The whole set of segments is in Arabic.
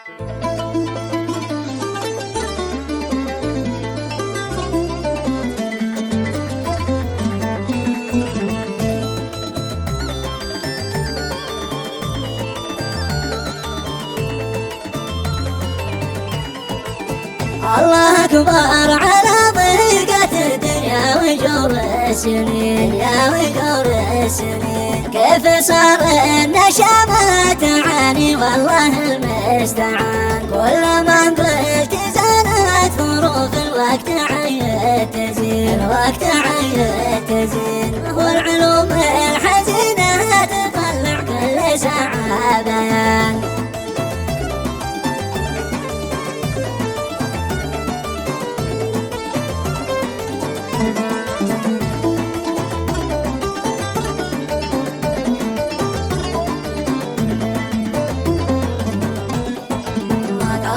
الله أكبر على ضيقة الدنيا وجور السنين، يا وجور السنين. كيف صار النشامة تعاني والله المستعان. كل ما قلت زانت ظروف الوقت عيت تزين، الوقت عيت تزين. والعلوم الحزينة تطلع كل ساعة بيان.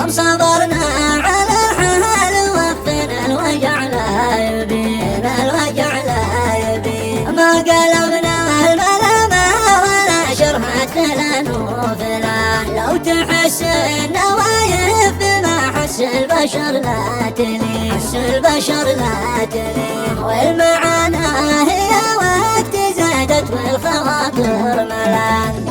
صبرنا على الحال وقفنا الوجع لا يبين، الوجع لا يبين. ما قلبنا الملامة ولا شرحت فلان وفلان. لو تحس النوايف بما حس البشر لا تلين، حس البشر لا تلين. والمعاناة هي وقت زادت والخواطر ملان.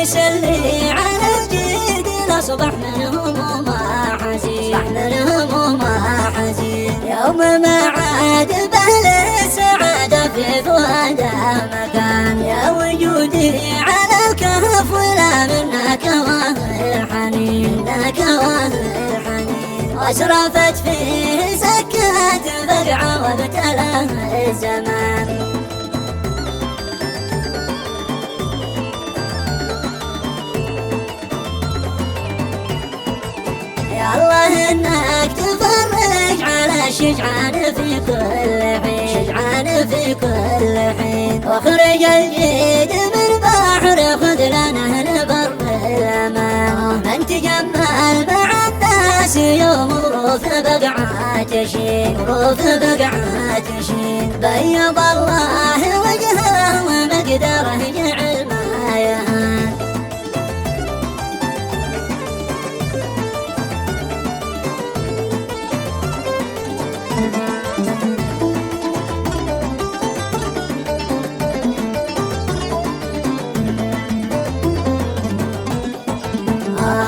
يسلي على الجيد لأصبح منهم ما حزين، صبح منهم ما حزين. يوم ما عاد بهل السعادة في فؤاده مكان. يا وجودي على الكهف ولا منك واهل حنين، لك واهل حنين. واشرفت فيه سكات فقعة وابتلاه الزمان. يا الله انك تفرج على شجعان في كل حين، شجعان في كل حين. واخرج الجيد من بحر خذ لنا البر بالامان. من تجمل مع الناس يوم ظروف بقعة تشين، ظروف بقعة تشين. بيض الله وجهه ومقدره جعل ما يهان.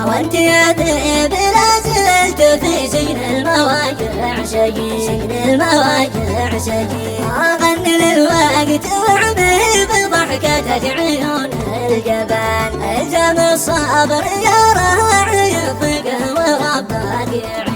وانت يا ذئب لا زلت في سجن المواجع شقي، سجن المواجع شقي. اغني للوقت واعمل بضحكة عيون الجبان. الزم الصبر يا راعي الثقة وربك يعين.